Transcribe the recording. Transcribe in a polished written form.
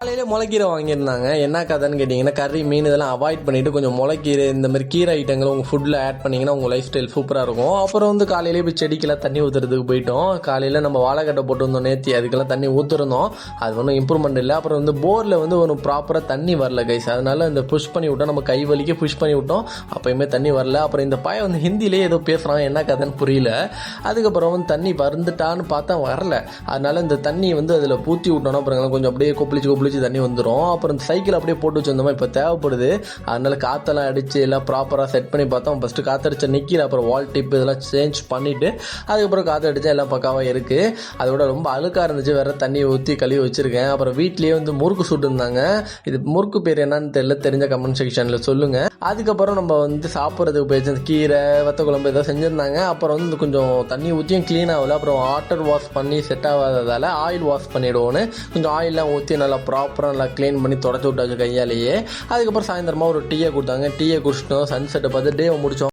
காலையில முளைக்கீரை வாங்கியிருந்தாங்க. என்ன கதைன்னு கேட்டிங்கன்னா, கறி மீன் இதெல்லாம் அவாய்ட் பண்ணிவிட்டு கொஞ்சம் முளைக்கீரை இந்த மாதிரி கீரை ஐட்டங்கள் உங்கள் ஃபுட்டில் ஆட் பண்ணிங்கன்னா உங்கள் லைஃப் ஸ்டைல் சூப்பராக இருக்கும். அப்புறம் வந்து காலையிலே போய் செடிக்கெல்லாம் தண்ணி ஊற்றுறதுக்கு போயிட்டோம். காலையில் நம்ம வாழைக்கட்டை போட்டு வந்தோம் நேற்று, அதுக்கெல்லாம் தண்ணி ஊற்றுருந்தோம். அது ஒன்றும் இம்ப்ரூவ்மெண்ட் இல்லை. அப்புறம் வந்து போரில் வந்து ஒரு ப்ராப்பராக தண்ணி வரல கைஸ். அதனால இந்த புஷ் பண்ணி விட்டோம், நம்ம கை வலிக்க புஷ் பண்ணி விட்டோம், அப்போயுமே தண்ணி வரல. அப்புறம் இந்த பையன் வந்து ஹிந்திலே ஏதோ பேசுகிறான், என்ன கதைன்னு புரியல. அதுக்கப்புறம் வந்து தண்ணி வந்துட்டான்னு பார்த்தா வரல. அதனால இந்த தண்ணி வந்து அதில் ஊற்றி விட்டோன்னா அப்புறம் கொஞ்சம் அப்படியே கொப்பளிச்சு தண்ணி வந்துடும். அப்புறம் இந்த சைக்கிள் அப்படியே போட்டு வச்சிருந்தோமா, இப்போ தேவைப்படுது. அதனால காற்றெல்லாம் அடித்து எல்லாம் ப்ராப்பராக செட் பண்ணி பார்த்தோம். ஃபஸ்ட்டு காற்றடிச்ச நிற்கிற, அப்புறம் வால் டிப் இதெல்லாம் சேஞ்ச் பண்ணிவிட்டு அதுக்கப்புறம் காற்றடிச்சா எல்லாம் பக்காவாக இருக்குது. அதோட ரொம்ப அழுக்காக இருந்துச்சு, வேறு தண்ணி ஊற்றி கழுவி வச்சுருக்கேன். அப்புறம் வீட்லேயே வந்து முறுக்கு சுட்டுருந்தாங்க. இது முறுக்கு பேர் என்னன்னு தெரியல, தெரிஞ்ச கமெண்ட் செக்ஷனில் சொல்லுங்கள். அதுக்கப்புறம் நம்ம வந்து சாப்பிட்றதுக்கு போயிடுச்சு, அந்த கீரை வத்த குழம்பு ஏதோ செஞ்சுருந்தாங்க. அப்புறம் வந்து கொஞ்சம் தண்ணி ஊற்றியும் க்ளீன் ஆகலை. அப்புறம் வாட்டர் வாஷ் பண்ணி செட் ஆகாததால் ஆயில் வாஷ் பண்ணிவிடுவோன்னு கொஞ்சம் ஆயிலெலாம் ஊற்றி நல்லா ப்ராப்பராக நல்லா க்ளீன் பண்ணி தொடச்சி விட்டாச்சு கையாலேயே. அதுக்கப்புறம் சாயந்தரமாக ஒரு டீயை கொடுத்தாங்க. டீயை குடிச்சிட்டோம், சன்செட்டை பார்த்து டே முடித்தோம்.